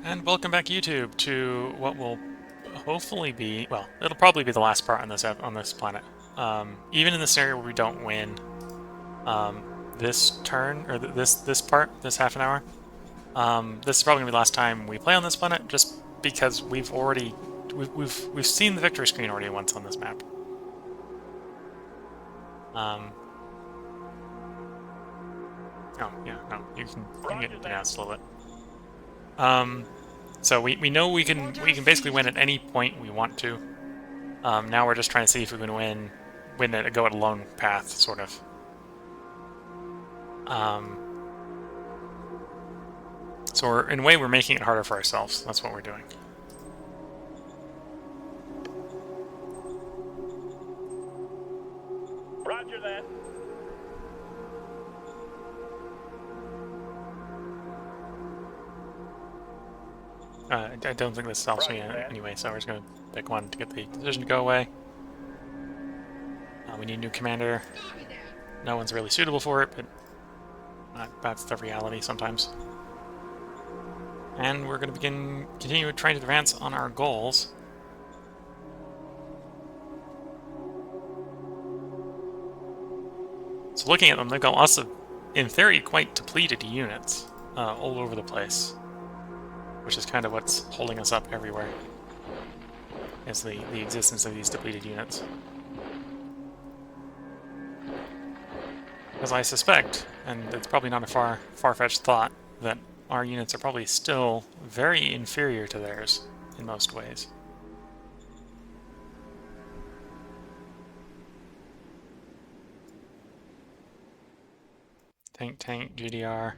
And welcome back, YouTube, to what will hopefully be, well, it'll probably be the last part on this planet. Even in the scenario where we don't win this turn or this part, this half an hour, this is probably gonna be the last time we play on this planet, just because we've seen the victory screen already once on this map. Oh yeah, no, you can get denounced a little bit. So we know we can basically win at any point we want to. Now we're just trying to see if we can win it, go it alone path, sort of. So in a way, we're making it harder for ourselves. That's what we're doing. Roger that. I don't think this helps me anyway, so we're just going to pick one to get the decision to go away. We need a new commander. No one's really suitable for it, but that's the reality sometimes. And we're going to continue trying to advance on our goals. So looking at them, they've got lots of, in theory, quite depleted units all over the place, which is kind of what's holding us up everywhere, is the existence of these depleted units. Because I suspect, and it's probably not a far-fetched thought, that our units are probably still very inferior to theirs in most ways. Tank, GDR.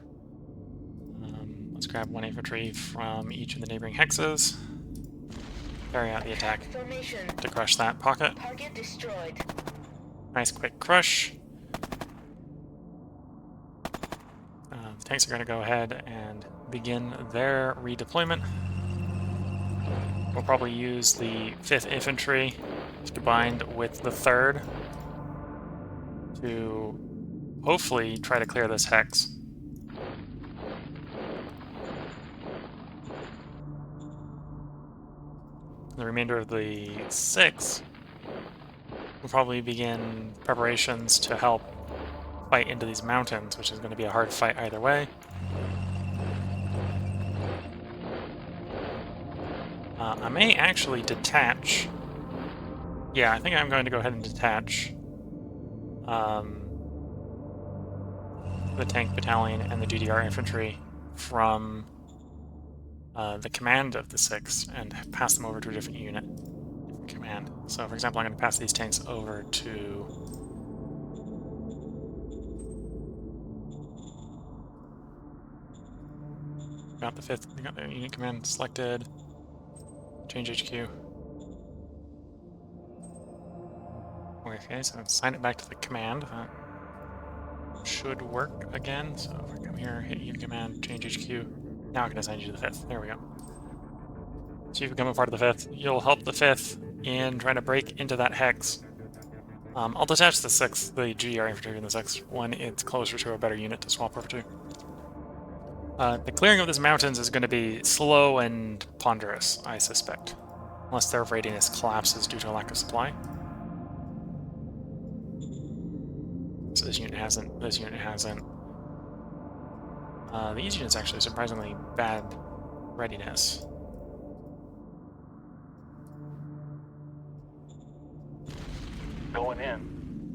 Let's grab one infantry from each of the neighboring hexes. Carry out the attack to crush that pocket. Target destroyed. Nice quick crush. The tanks are going to go ahead and begin their redeployment. We'll probably use the 5th Infantry combined with the 3rd to hopefully try to clear this hex. The remainder of the 6th will probably begin preparations to help fight into these mountains, which is going to be a hard fight either way. I may actually detach. Yeah, I think I'm going to go ahead and detach the tank battalion and the GDR infantry from the command of the 6th and pass them over to a different unit, different command. So, for example, I'm going to pass these tanks over to got the 5th, got the unit command selected. Change HQ. Okay, so assign it back to the command. That should work again. So if I come here, hit unit command, change HQ. Now I can assign you to the 5th. There we go. So you become a part of the 5th. You'll help the 5th in trying to break into that hex. I'll detach the 6th, the GR infantry in the 6th, when it's closer to a better unit to swap over to. The clearing of these mountains is going to be slow and ponderous, I suspect. Unless their readiness collapses due to a lack of supply. So this unit hasn't. This unit hasn't. These units actually surprisingly bad readiness. Going in.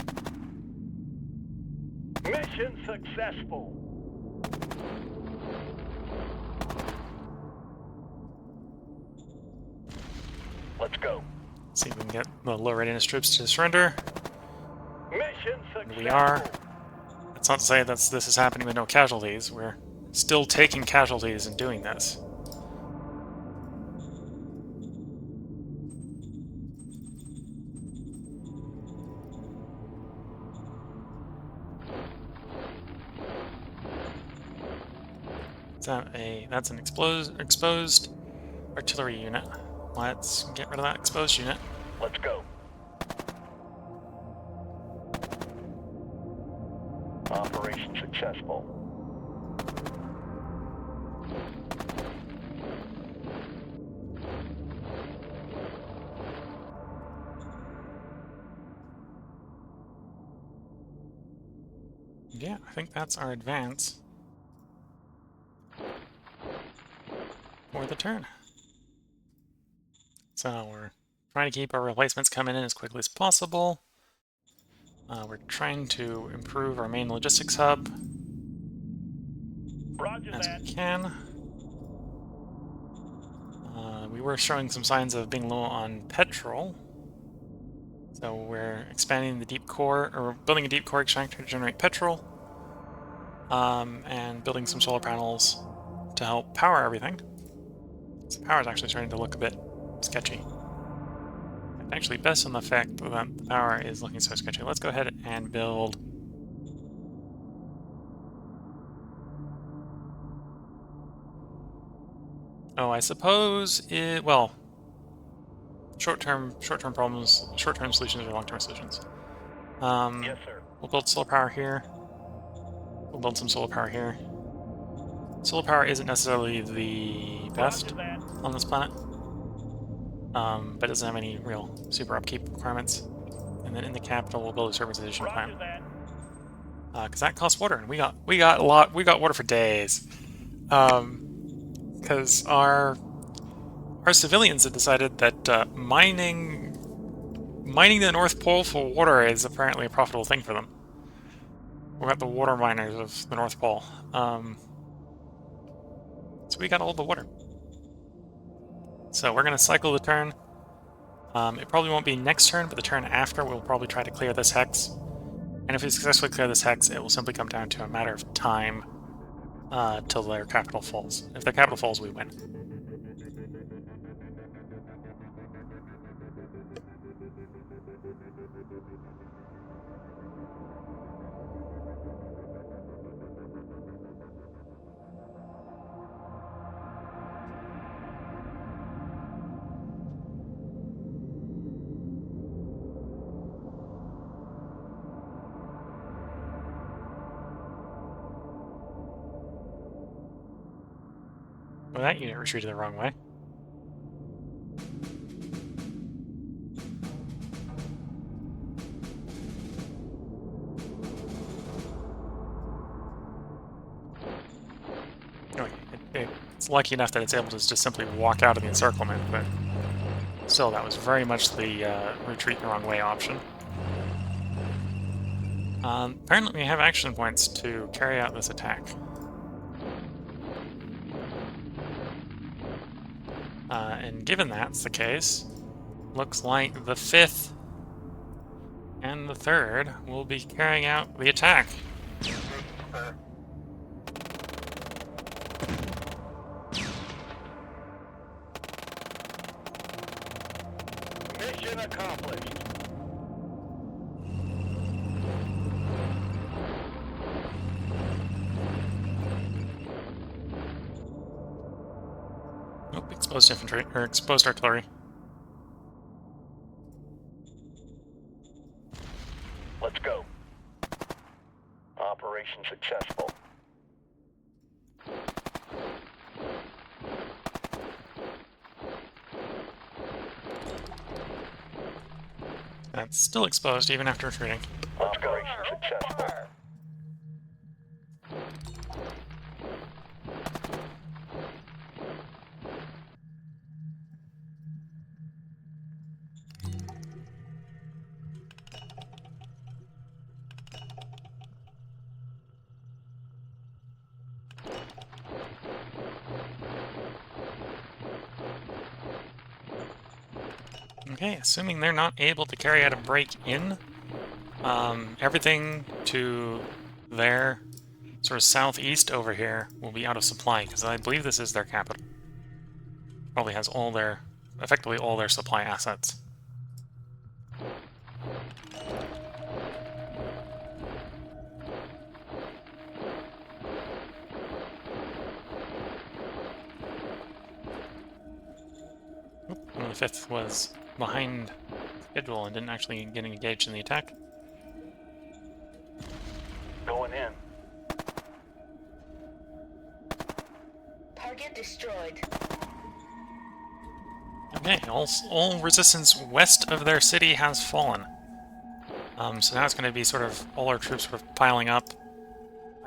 Mission successful. Let's go. See if we can get the low readiness troops to surrender. Mission successful. And we are. That's not to say that this is happening with no casualties. We're still taking casualties and doing this. That's an exposed artillery unit. Let's get rid of that exposed unit. Let's go. Operation successful. yeah, I think that's our advance for the turn. So we're trying to keep our replacements coming in as quickly as possible. We're trying to improve our main logistics hub Roger as that. we can. We were showing some signs of being low on petrol. So we're expanding the deep core, or building a deep core extractor to generate petrol, and building some solar panels to help power everything. So power is actually starting to look a bit sketchy. Actually, best on the fact that the power is looking so sketchy. Let's go ahead and build. Oh, I suppose it. Well, short-term problems, short-term solutions or long-term solutions. Yes, sir. We'll build solar power here. We'll build some solar power here. Solar power isn't necessarily the best Roger that. on this planet, but doesn't have any real super upkeep requirements. And then in the capital, we'll build a turbanization plant, Roger that. because that costs water, and we got water for days. Because our civilians have decided that mining the North Pole for water is apparently a profitable thing for them. We've got the water miners of the North Pole. So we got all the water. So we're going to cycle the turn. It probably won't be next turn, but the turn after we'll probably try to clear this hex. And if we successfully clear this hex, it will simply come down to a matter of time till their capital falls. If their capital falls, we win. Well, that unit retreated the wrong way. Okay, it's lucky enough that it's able to just simply walk out of the encirclement, but still, that was very much the retreat the wrong way option. Apparently we have action points to carry out this attack. And given that's the case, looks like the 5th and the 3rd will be carrying out the attack. Mission accomplished. Nope, exposed infantry, or exposed artillery. Let's go. Operation successful. That's still exposed even after retreating. Let's go. Operation successful. Okay, assuming they're not able to carry out a break-in, everything to their sort of southeast over here will be out of supply, because I believe this is their capital. Probably has all their, effectively all their supply assets. Oop, and the 5th was behind schedule and didn't actually get engaged in the attack. Going in. Target destroyed. Okay, all resistance west of their city has fallen. So now it's going to be sort of all our troops sort of piling up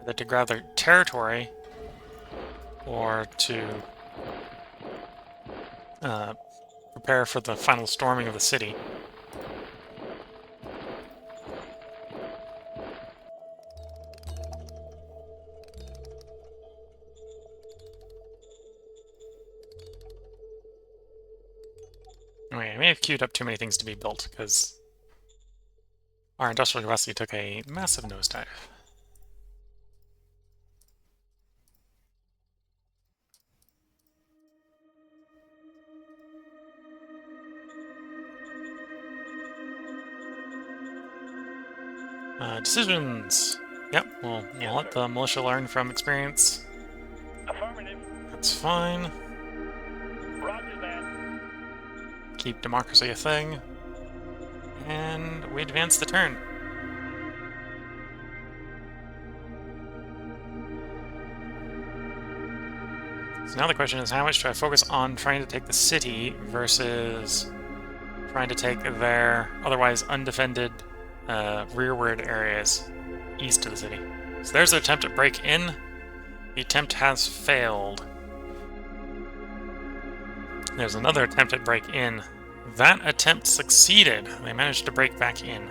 either to grab their territory or to prepare for the final storming of the city. Okay, I may have queued up too many things to be built, because our industrial capacity took a massive nosedive. Decisions. Yep, we'll let the militia learn from experience. Affirmative. That's fine. Roger that. Keep democracy a thing. And we advance the turn. So now the question is, how much do I focus on trying to take the city versus trying to take their otherwise undefended rearward areas east of the city? So there's the attempt at break-in. The attempt has failed. There's another attempt at break-in. That attempt succeeded. They managed to break back in.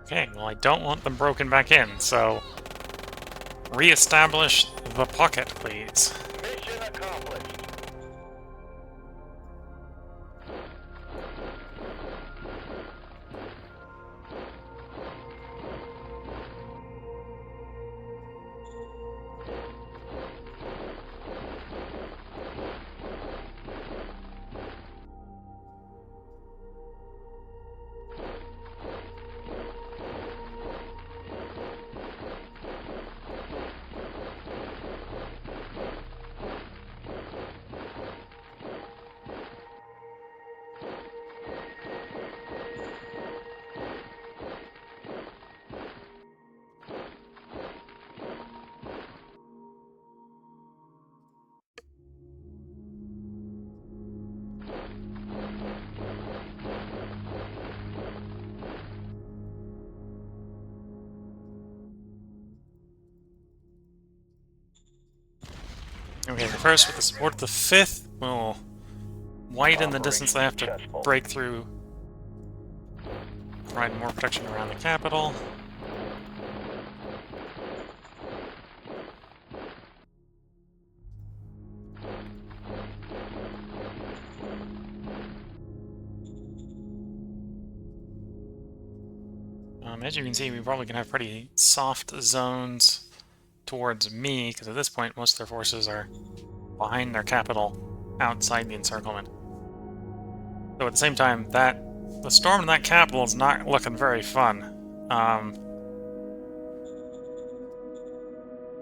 Okay, well, I don't want them broken back in, so re-establish the pocket, please. Mission accomplished. Okay, the first with the support of the 5th will widen the distance they have to Successful. break through. Provide more protection around the capital. As you can see, we probably can have pretty soft zones towards me, because at this point most of their forces are behind their capital, outside the encirclement. Though at the same time, the storm in that capital is not looking very fun.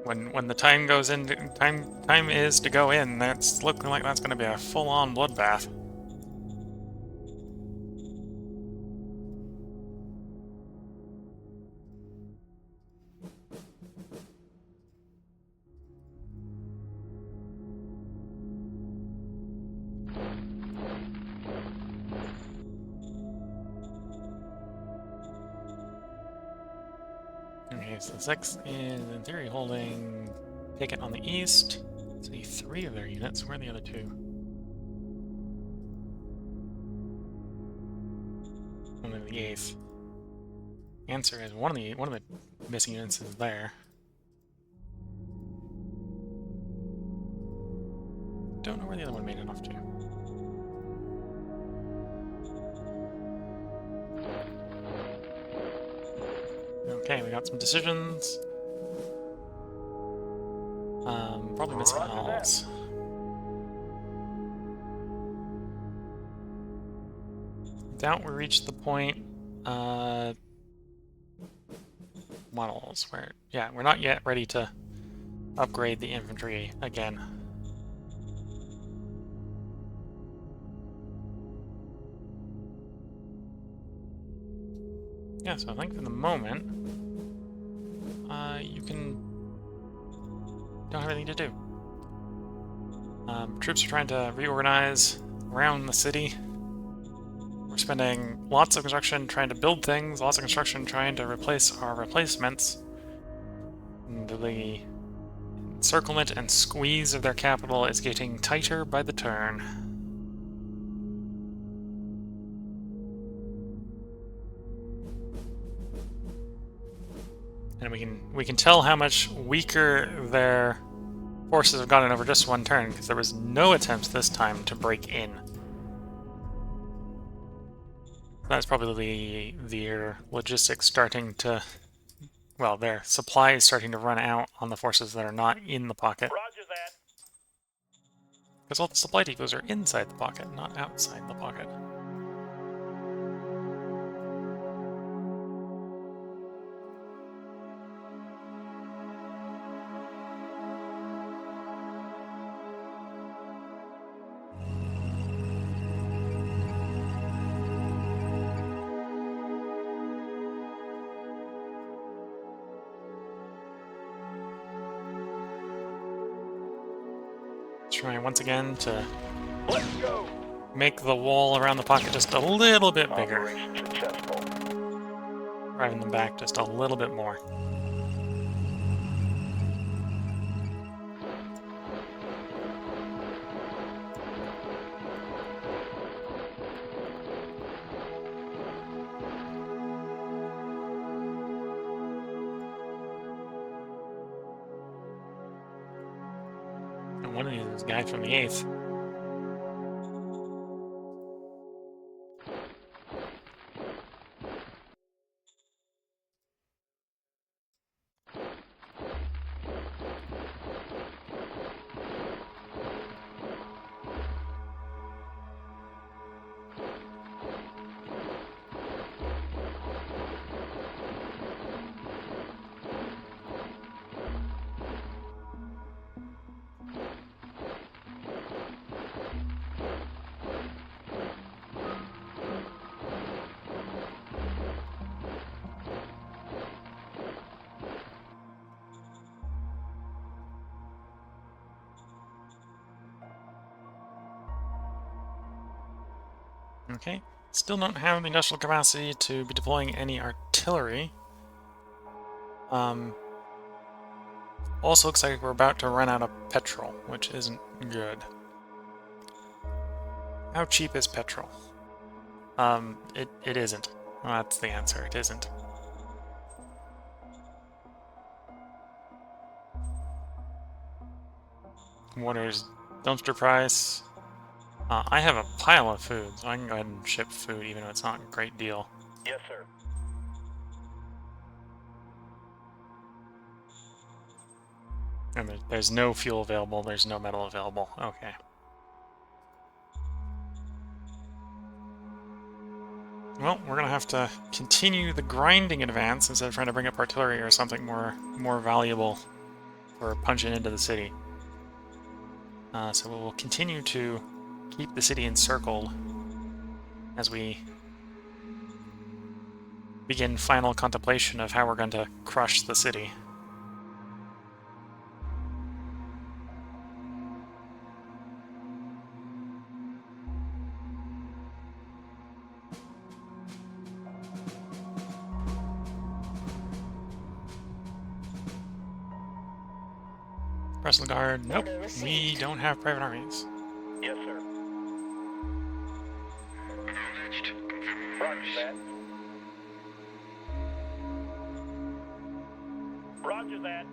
When the time goes in, time is to go in, that's looking like that's going to be a full-on bloodbath. Okay, so the 6 is in theory holding Picket on the east. See 3 of their units. Where are the other 2? Only the 8th. Answer is one of the missing units is there. Don't know where the other one made it off to. Okay, we got some decisions. Probably missing hulls. Doubt we reached the point Models, where, yeah, we're not yet ready to upgrade the infantry again. Yeah, so I think for the moment, you don't have anything to do. Troops are trying to reorganize around the city. We're spending lots of construction trying to build things, lots of construction trying to replace our replacements. The encirclement and squeeze of their capital is getting tighter by the turn. And we can tell how much weaker their forces have gotten over just one turn, because there was no attempt this time to break in. That's probably their logistics starting to, well, their supplies starting to run out on the forces that are not in the pocket. Roger that. Because all the supply depots are inside the pocket, not outside the pocket. Trying once again to Let's go. make the wall around the pocket just a little bit bigger, Operation successful. driving them back just a little bit more. And one of these is a guy from the 8th. Okay, still don't have the industrial capacity to be deploying any artillery. Also looks like we're about to run out of petrol, which isn't good. How cheap is petrol? It isn't. Well, that's the answer, it isn't. What is dumpster price? I have a pile of food, so I can go ahead and ship food, even though it's not a great deal. Yes, sir. And there's no fuel available, there's no metal available. Okay. Well, we're gonna have to continue the grinding advance instead of trying to bring up artillery or something more valuable for punching into the city. So we will continue to keep the city encircled as we begin final contemplation of how we're going to crush the city. Wrestle Guard, nope, we don't have private armies. Yes, sir. Roger that. Roger that.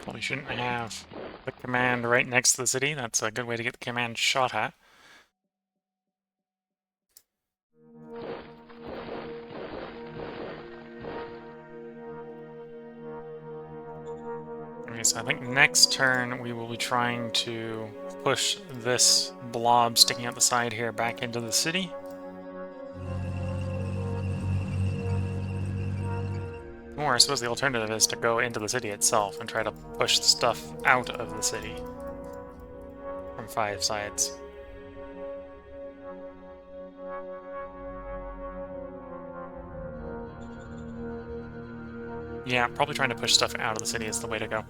Probably shouldn't have the command right next to the city. That's a good way to get the command shot at. Okay, so I think next turn we will be trying to push this blob sticking out the side here back into the city. Or I suppose the alternative is to go into the city itself and try to push the stuff out of the city from 5 sides. Yeah, probably trying to push stuff out of the city is the way to go.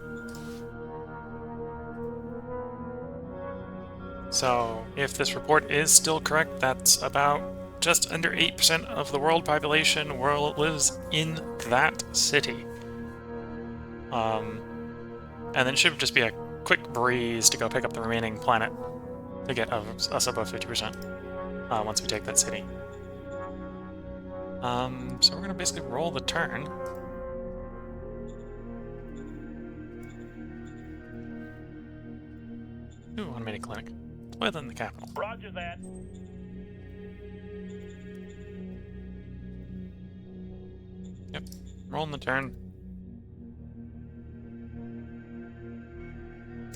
So, if this report is still correct, that's about just under 8% of the world population lives in that city. And then it should just be a quick breeze to go pick up the remaining planet to get us above 50% once we take that city. So we're going to basically roll the turn. Ooh, automated clinic. Within the capital. Roger that. Yep, rolling the turn.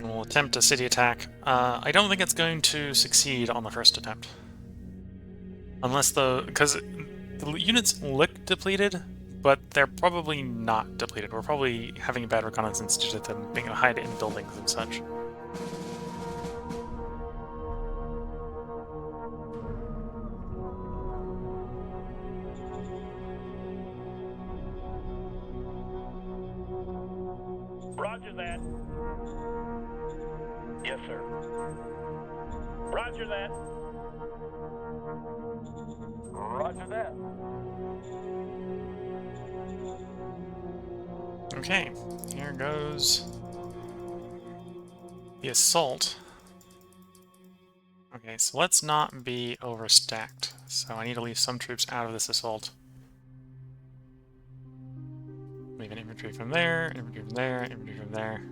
We'll attempt a city attack. I don't think it's going to succeed on the first attempt. Unless because the units look depleted, but they're probably not depleted. We're probably having a bad reconnaissance due to them being able to hide in buildings and such. Roger that. Yes, sir. Roger that. Roger that. Okay, here goes the assault. Okay, so let's not be overstacked. So I need to leave some troops out of this assault. Leave an infantry from there, infantry from there, infantry from there.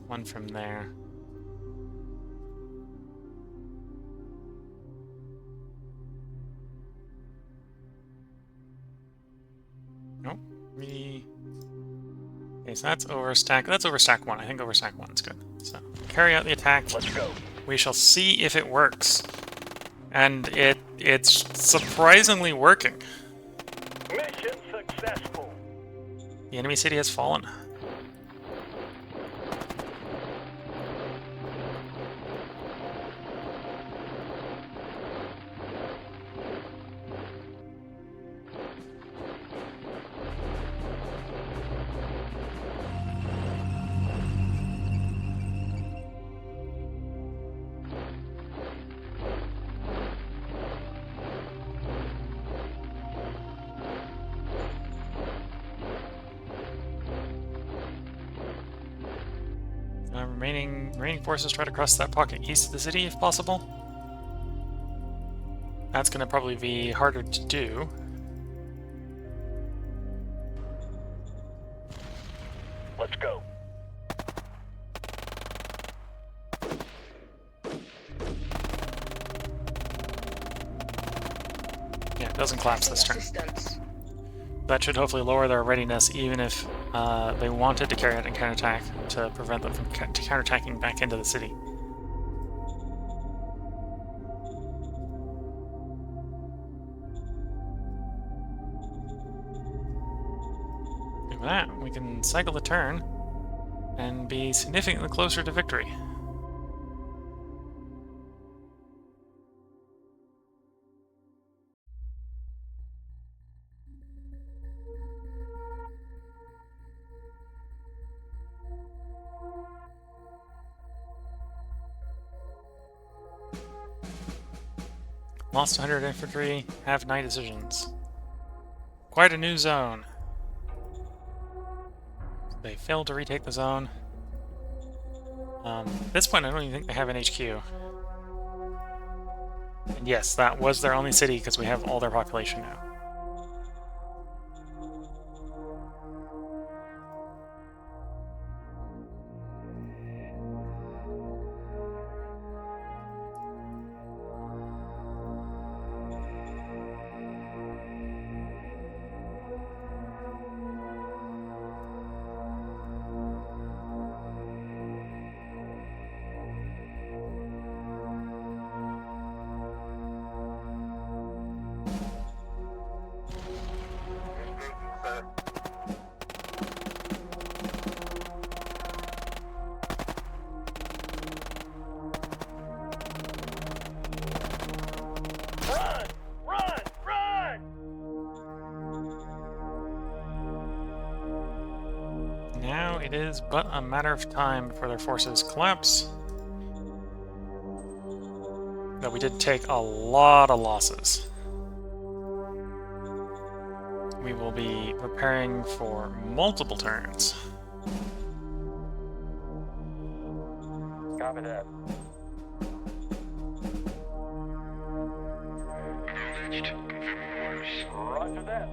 One from there. Nope. Okay, so that's overstack. That's overstack 1. I think overstack 1 is good. So carry out the attack. Let's go. We shall see if it works. And it's surprisingly working. Mission successful. The enemy city has fallen. Remaining forces try to cross that pocket east of the city if possible. That's going to probably be harder to do. Let's go. Yeah, it doesn't collapse this turn. That should hopefully lower their readiness, even if they wanted to carry out a counterattack to prevent them from counterattacking back into the city. And with that, we can cycle the turn and be significantly closer to victory. Lost 100 infantry, have 9 decisions. Quite a new zone. They failed to retake the zone. At this point, I don't even think they have an HQ. And yes, that was their only city because we have all their population now. Now it is but a matter of time before their forces collapse. Though we did take a lot of losses. We will be preparing for multiple turns. Copy that. Roger that.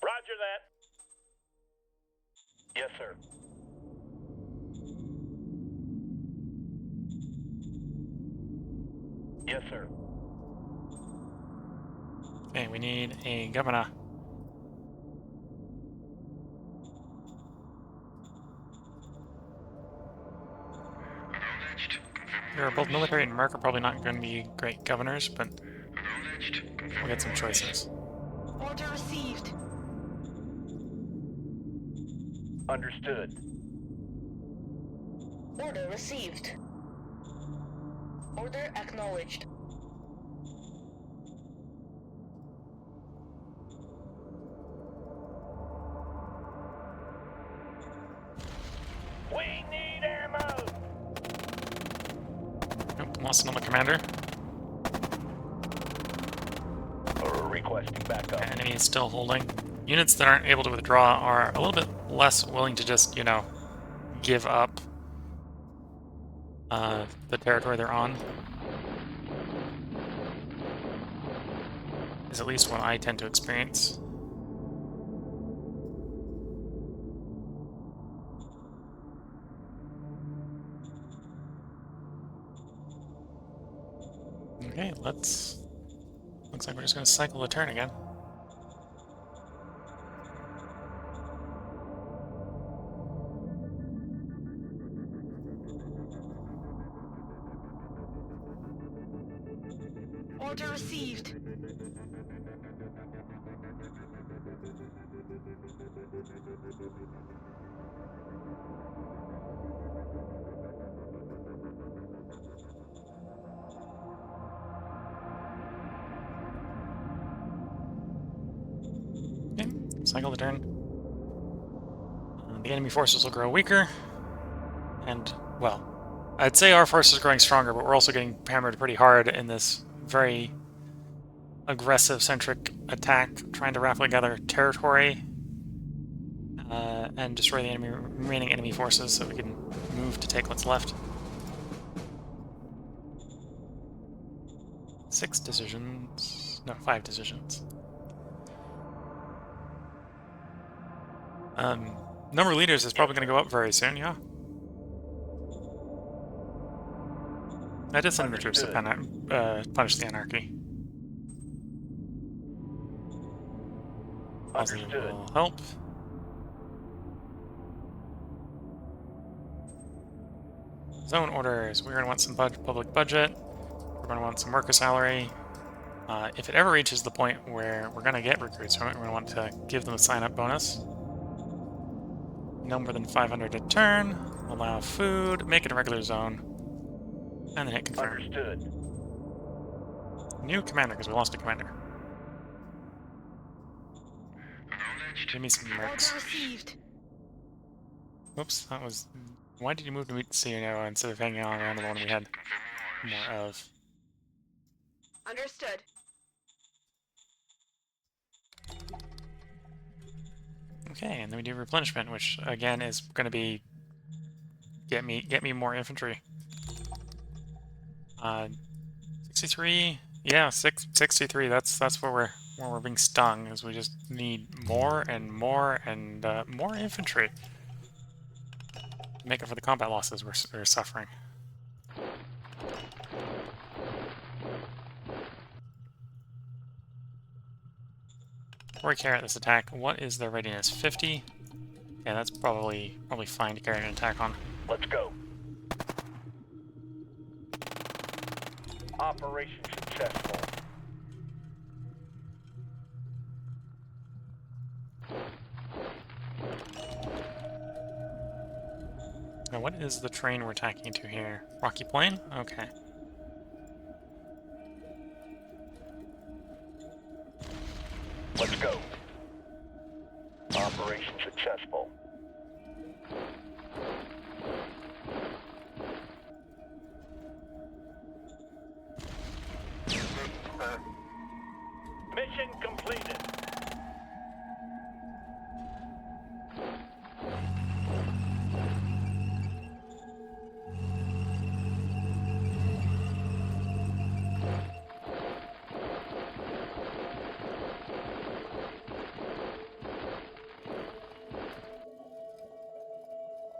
Roger that. Yes, sir. Yes, sir. Okay, we need a governor. Both military and merc are probably not going to be great governors, but we'll get some choices. Order received. Understood. Order received. Order acknowledged. We need ammo. Nope, lost another commander. Requesting backup. Enemy is still holding. Units that aren't able to withdraw are a little bit less willing to just, give up the territory they're on. Is at least what I tend to experience. Okay, looks like we're just gonna cycle the turn again. Order received. Okay, cycle the turn. The enemy forces will grow weaker, and, well, I'd say our forces are growing stronger, but we're also getting hammered pretty hard in this very aggressive-centric attack, trying to rapidly gather territory and destroy the remaining enemy forces so we can move to take what's left. 6 decisions. No, 5 decisions. Number of leaders is probably going to go up very soon, yeah? I just send the troops to punish the anarchy. Positive will help. Zone orders. We're going to want some public budget. We're going to want some worker salary. If it ever reaches the point where we're going to get recruits from it, we're going to want to give them a sign-up bonus. No more than 500 a turn. Allow food. Make it a regular zone. And then hit confirm. Understood. New commander, because we lost a commander. Give me some mercs. Order received. Oops, that was... Why did you move to meet CEO instead of hanging on around the one we had more of? Understood. Okay, and then we do replenishment, which again is going to be get me more infantry. 63, yeah, 63. That's where we're being stung, is we just need more and more and more infantry to make up for the combat losses we're suffering. Before we carry out this attack, what is their readiness? 50? Yeah, that's probably fine to carry an attack on. Let's go. Operation successful. Now, what is the terrain we're tacking to here? Rocky Plain? Okay. Let's go. Operation successful. Mission completed.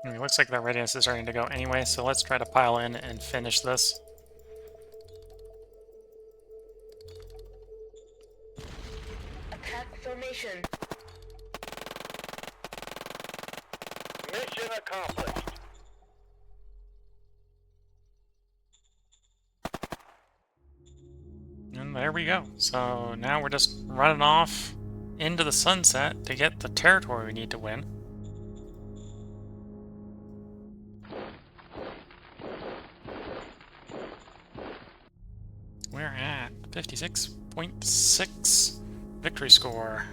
It looks like the readiness is starting to go anyway, so let's try to pile in and finish this. Attack formation. Mission accomplished. And there we go. So now we're just running off into the sunset to get the territory we need to win. We're at 56.6 victory score.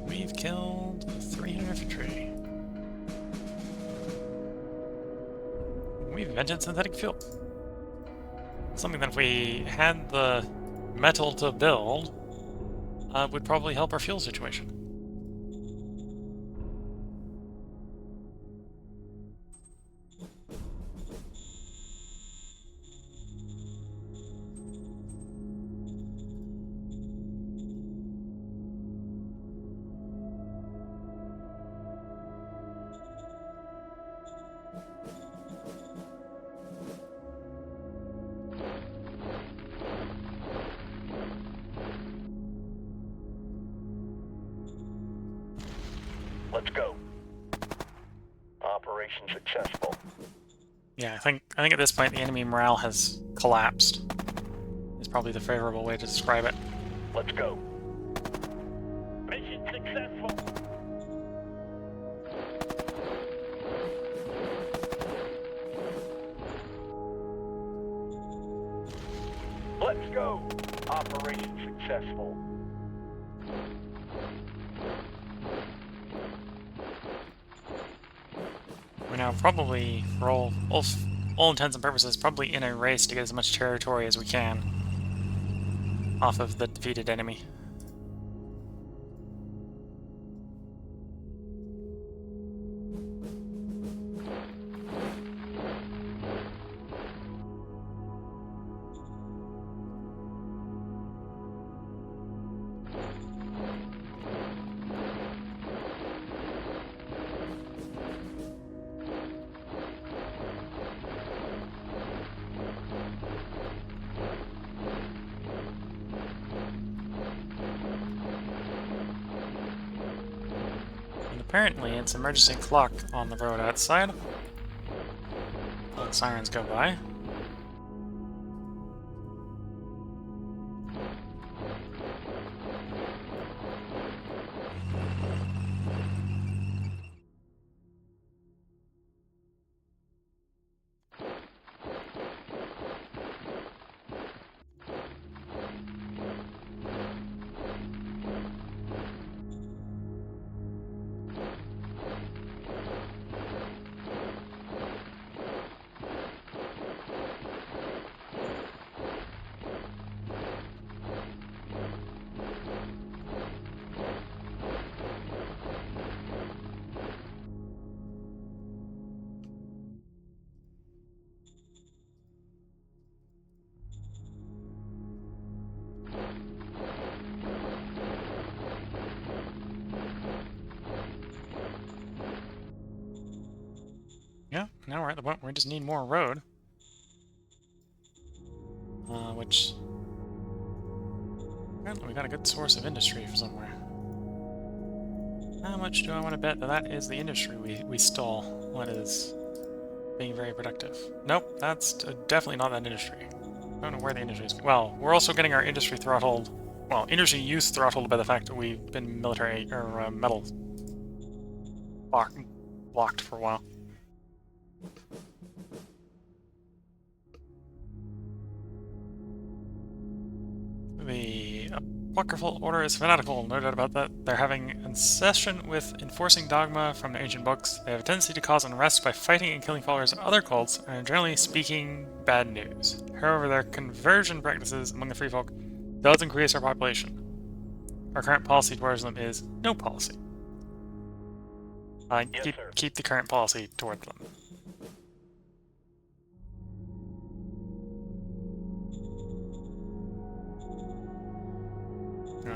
We've killed 300 infantry. We've invented synthetic fuel. Something that if we had the metal to build, would probably help our fuel situation. Let's go. Operation successful. Yeah, I think at this point the enemy morale has collapsed. Is probably the favorable way to describe it. Let's go. Mission successful. Let's go. Operation successful. We're now probably, for all intents and purposes, probably in a race to get as much territory as we can off of the defeated enemy. Apparently, it's emergency clock on the road outside. All the sirens go by. now we're at the point where we just need more road. Which... apparently we got a good source of industry from somewhere. How much do I want to bet that that is the industry we stole? What is being very productive? Nope, that's definitely not that industry. I don't know where the industry is. Well, we're also getting our industry throttled. Well, industry use throttled by the fact that we've been military or metal blocked for a while. The Apocryphal Order is fanatical, no doubt about that. They're having an obsession with enforcing dogma from the ancient books. They have a tendency to cause unrest by fighting and killing followers of other cults, and generally speaking, bad news. However, their conversion practices among the free folk does increase our population. Our current policy towards them is no policy. Yes, sir. Keep the current policy towards them.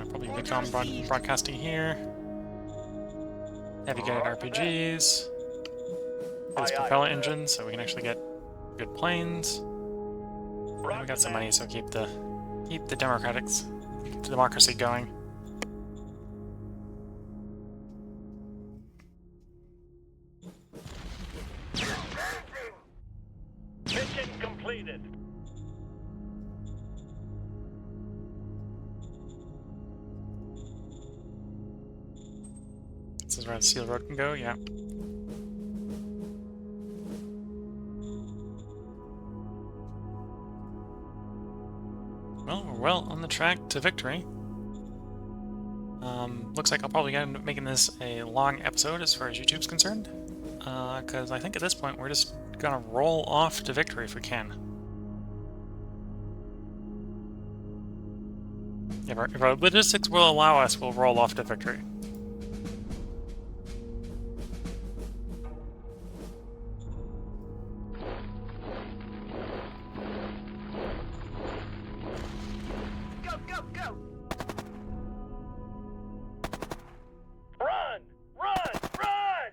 Probably VidCom broadcasting here. Navigated RPGs. This propeller engine, so we can actually get good planes. And we got some money, so keep the democracy going. Mission completed. This is where the Seal Road can go, yeah. Well, we're well on the track to victory. Looks like I'll probably end up making this a long episode as far as YouTube's concerned. Because I think at this point we're just gonna roll off to victory if we can. If our logistics will allow us, we'll roll off to victory. Go, go, go! Run! Run! Run!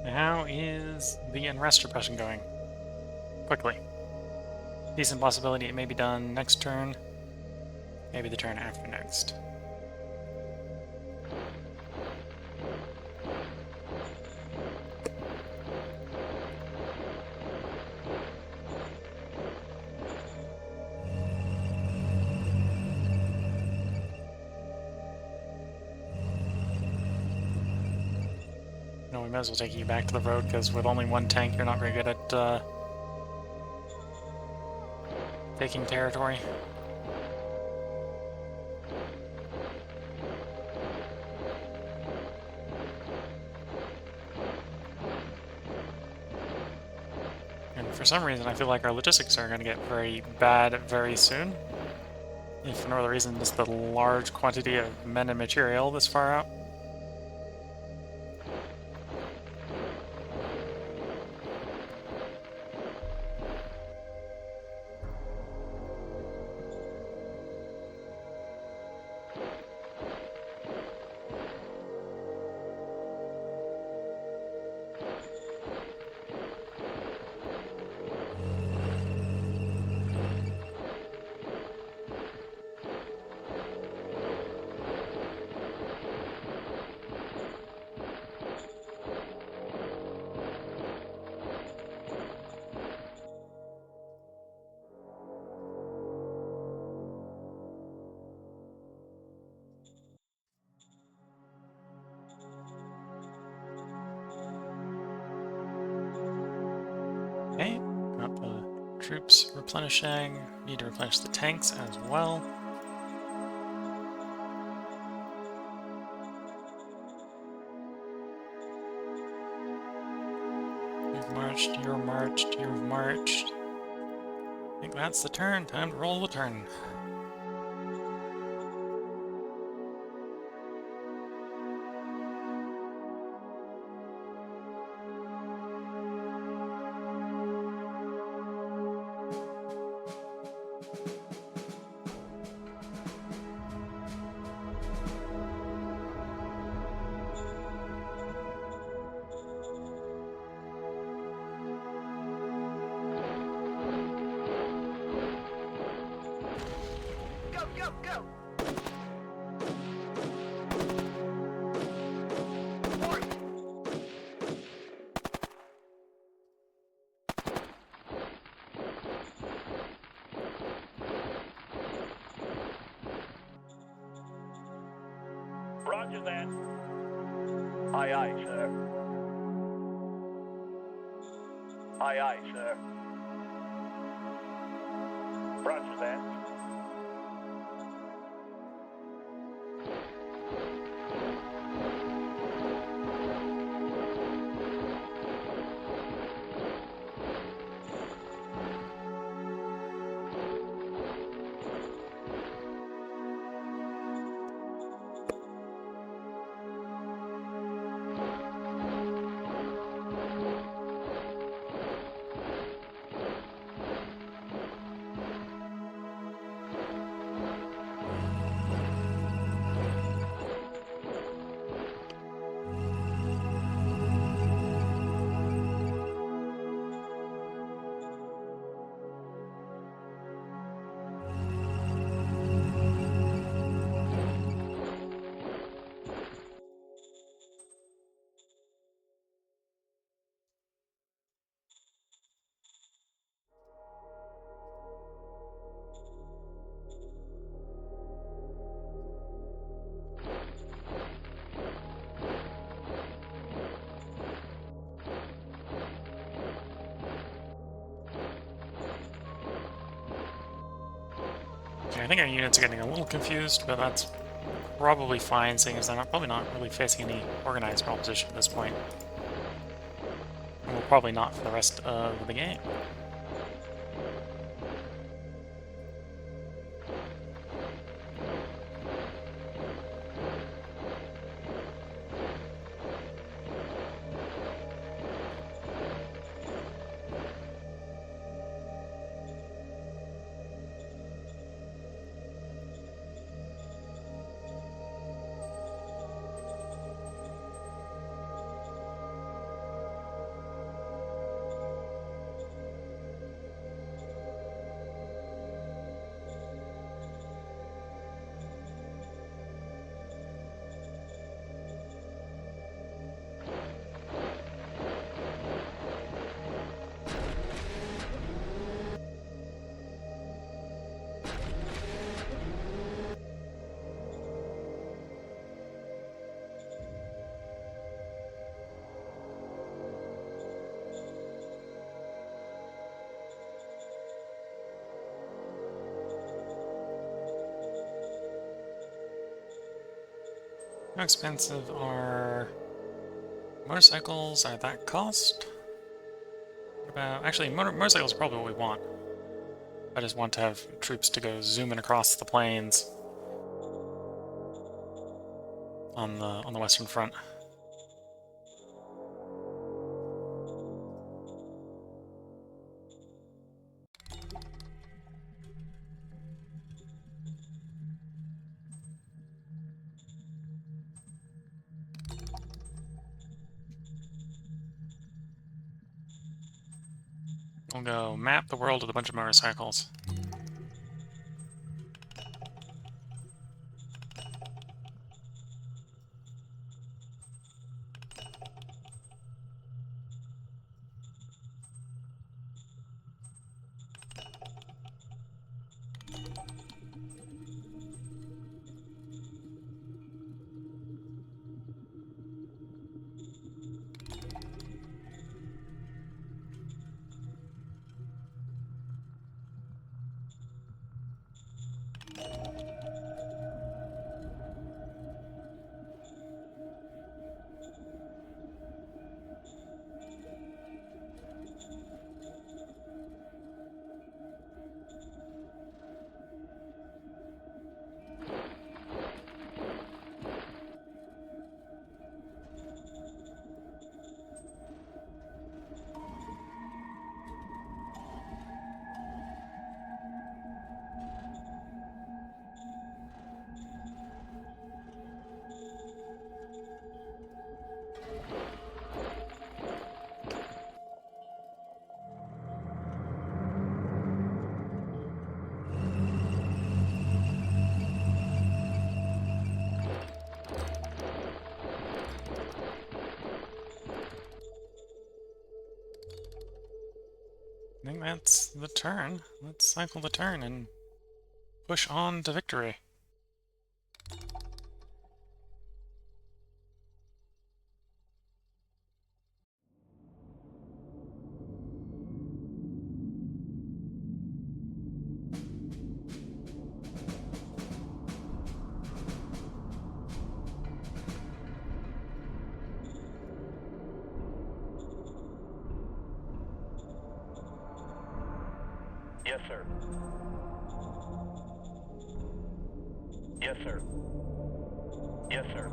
How is the unrest repression going? Quickly. Decent possibility it may be done next turn. Maybe the turn after next. No, we might as well take you back to the road, because with only one tank, you're not very good at taking territory. And for some reason, I feel like our logistics are going to get very bad very soon. If for no other reason, just the large quantity of men and material this far out. Okay, got the troops replenishing. Need to replenish the tanks as well. You've marched, you're marched, you've marched. I think that's the turn. Time to roll the turn. Go, go, go! Forward! Roger that. Aye, aye, sir. Aye, aye, sir. Roger that. Okay, I think our units are getting a little confused, but that's probably fine, seeing as they're probably not really facing any organized opposition at this point. And we'll probably not for the rest of the game. How expensive are motorcycles at that cost? What about... Actually, motorcycles are probably what we want. I just want to have troops to go zooming across the plains on the Western Front. We'll go map the world with a bunch of motorcycles. think that's the turn. Let's cycle the turn and push on to victory. Yes, sir. Yes, sir. Yes, sir.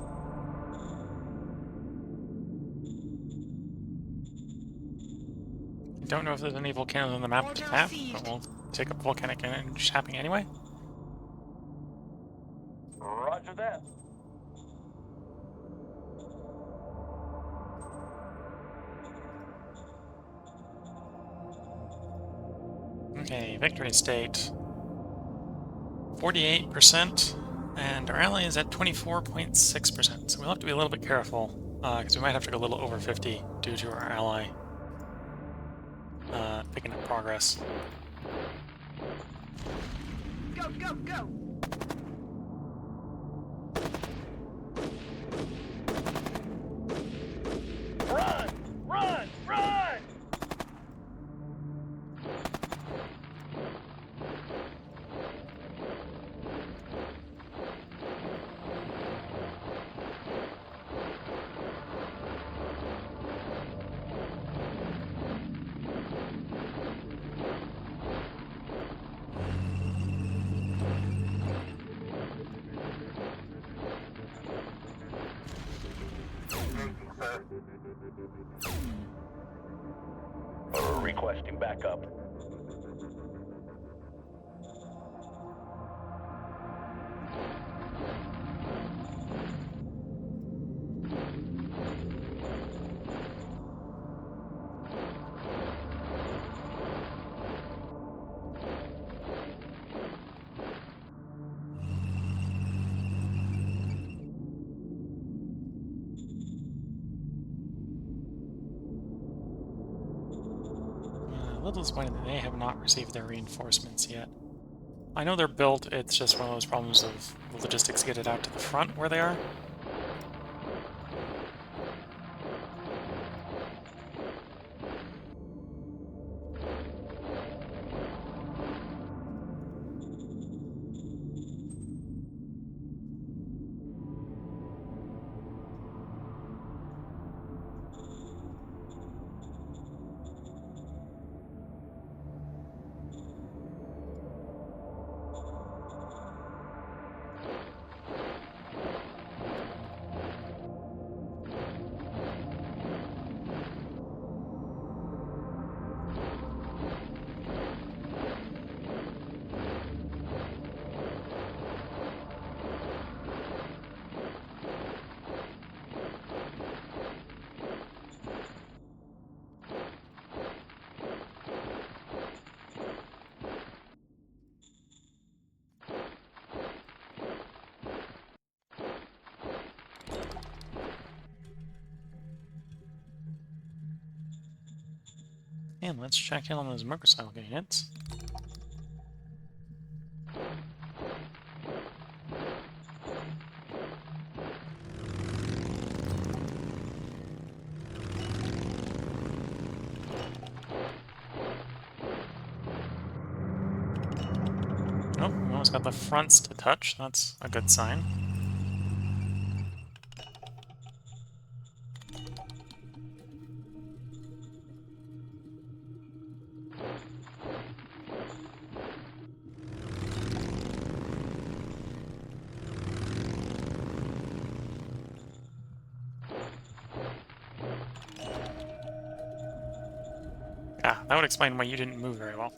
I don't know if there's any volcanoes on the map to Order tap, but received. we'll take up volcanic energy tapping anyway. Roger that. Okay, victory state. 48%, and our ally is at 24.6%, so we'll have to be a little bit careful, because we might have to go a little over 50 due to our ally picking up progress. Go, go, go! Run! Run! Run! Requesting backup. A little disappointed that they have not received their reinforcements yet. I know they're built, it's just one of those problems of the logistics to get it out to the front where they are. And let's check in on those motorcycle units. Oh, we almost got the fronts to touch. That's a good sign. Ah, that would explain why you didn't move very well.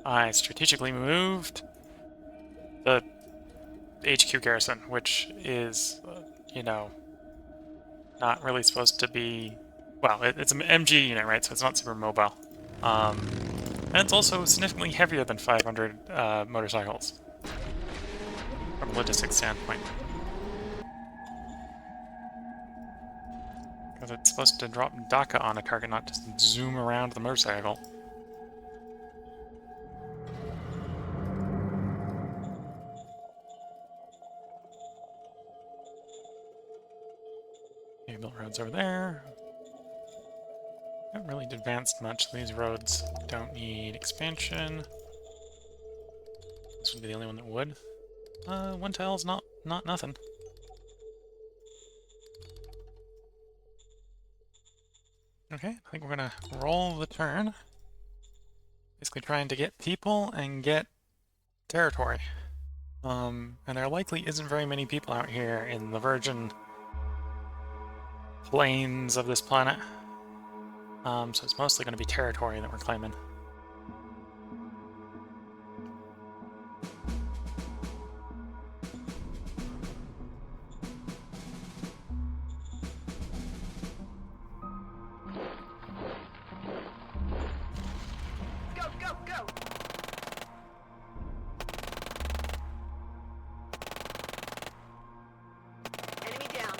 I strategically moved the HQ garrison, which is, you know, not really supposed to be... Well, it's an MG unit, right? So it's not super mobile. And it's also significantly heavier than 500 motorcycles, from a logistics standpoint. Because it's supposed to drop DACA on a target, not just zoom around the motorcycle. built roads over there. Haven't really advanced much. These roads don't need expansion. This would be the only one that would. One tile is not nothing. Okay, I think we're gonna roll the turn. Basically trying to get people and get territory. And there likely isn't very many people out here in the virgin plains of this planet. So it's mostly going to be territory that we're claiming. Go, go, go! Enemy down.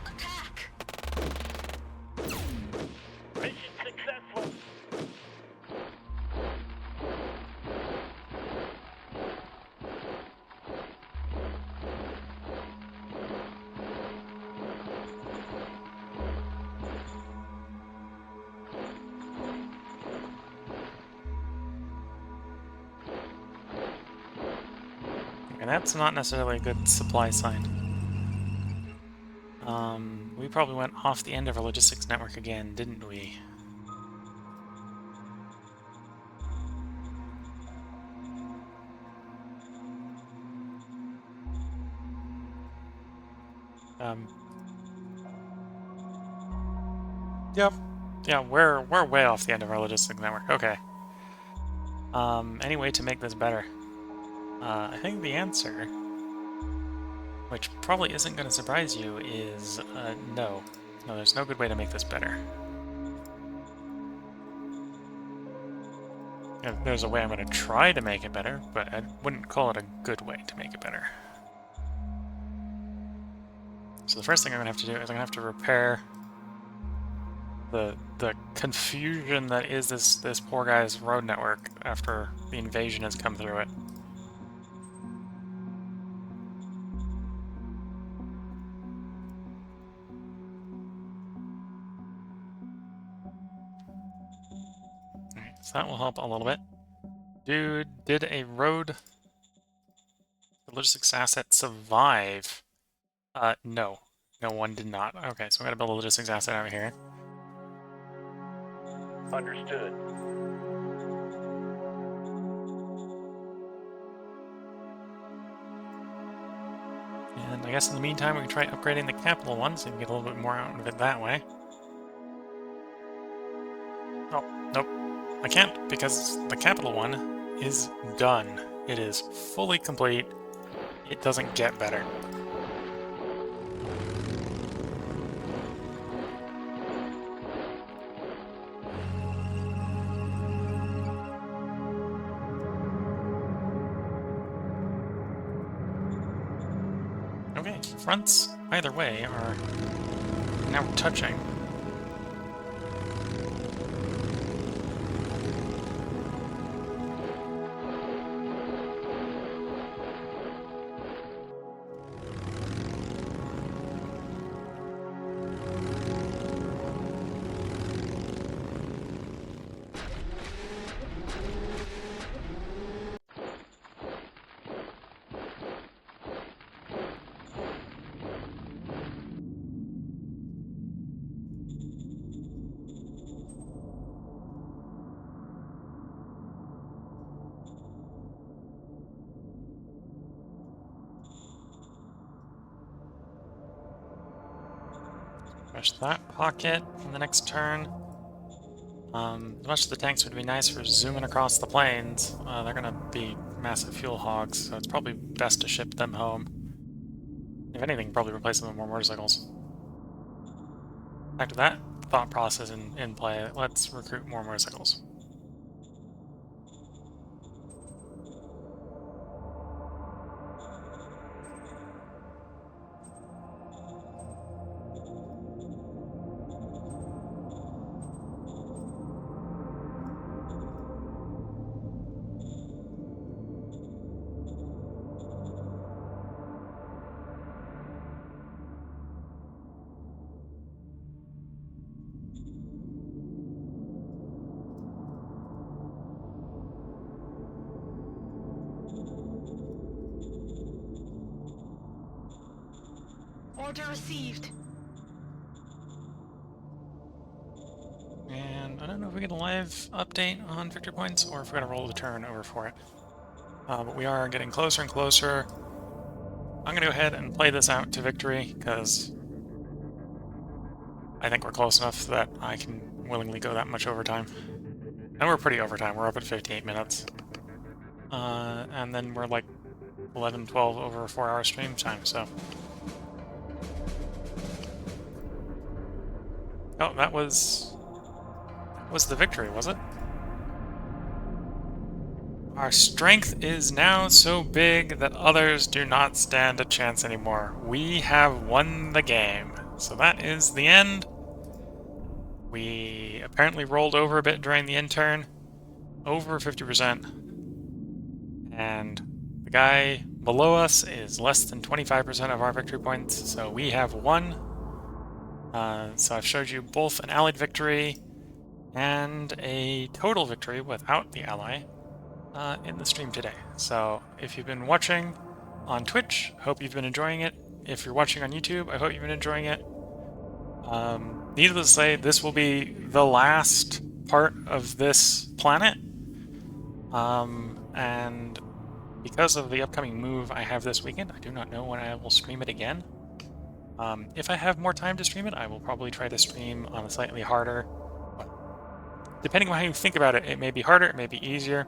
Attack! Mission successful. And that's not necessarily a good supply sign. We probably went off the end of our logistics network again, didn't we? Yep. Yeah, we're way off the end of our logistics network. Okay. Any way to make this better? I think the answer, which probably isn't going to surprise you, is no. No, there's no good way to make this better. Yeah, there's a way I'm going to try to make it better, but I wouldn't call it a good way to make it better. So the first thing I'm going to have to do is I'm going to have to repair the confusion that is this poor guy's road network after the invasion has come through it. Alright, so that will help a little bit. Dude, did a road logistics asset survive? No. No one did not. Okay, so we gotta build a logistics asset out here. Understood. And I guess in the meantime we can try upgrading the capital one so we can get a little bit more out of it that way. Oh, nope. I can't because the capital one is done. It is fully complete. It doesn't get better. Okay, fronts, either way, are now touching. Push that pocket in the next turn. As much as the tanks would be nice for zooming across the plains, they're gonna be massive fuel hogs, so it's probably best to ship them home. If anything, probably replace them with more motorcycles. Back to that thought process in play, let's recruit more motorcycles. Order received. And I don't know if we get a live update on victory points or if we gotta roll the turn over for it. But we are getting closer and closer. I'm gonna go ahead and play this out to victory, because I think we're close enough that I can willingly go that much overtime. And we're pretty overtime, we're up at 58 minutes. And then we're like 11, 12 over a 4-hour stream time, so... Oh, that was the victory, was it? Our strength is now so big that others do not stand a chance anymore. We have won the game. So that is the end. We apparently rolled over a bit during the intern. Over 50%. And the guy below us is less than 25% of our victory points, so we have won. So I've showed you both an allied victory and a total victory without the ally in the stream today. So if you've been watching on Twitch, I hope you've been enjoying it. If you're watching on YouTube, I hope you've been enjoying it. Needless to say, this will be the last part of this planet. And because of the upcoming move I have this weekend, I do not know when I will stream it again. If I have more time to stream it, I will probably try to stream on a slightly harder... Well, depending on how you think about it, it may be harder, it may be easier.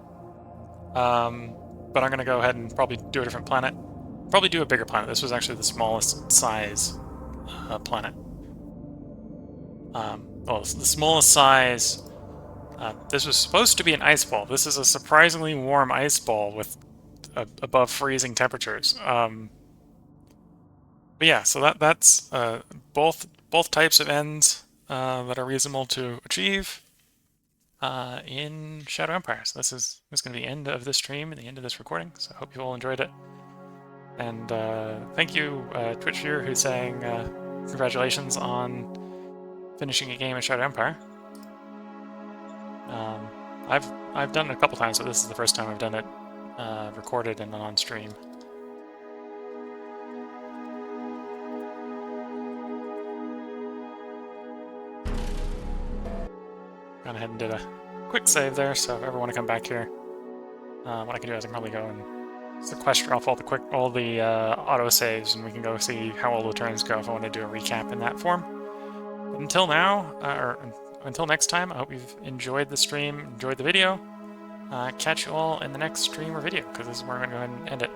But I'm going to go ahead and probably do a different planet. Probably do a bigger planet. This was actually the smallest size planet. Well, the smallest size... this was supposed to be an ice ball. This is a surprisingly warm ice ball with above freezing temperatures. But yeah, so that's both types of ends that are reasonable to achieve in Shadow Empire. So this is going to be the end of this stream and the end of this recording. So I hope you all enjoyed it. And thank you, Twitch viewer, who's saying congratulations on finishing a game in Shadow Empire. I've done it a couple times, but this is the first time I've done it recorded and on stream. Gone ahead and did a quick save there, so if I ever want to come back here, what I can do is I can probably go and sequester off all the auto saves, and we can go see how all the turns go if I want to do a recap in that form. But until now, or until next time, I hope you've enjoyed the stream, enjoyed the video. Catch you all in the next stream or video, because this is where I'm going to go ahead and end it.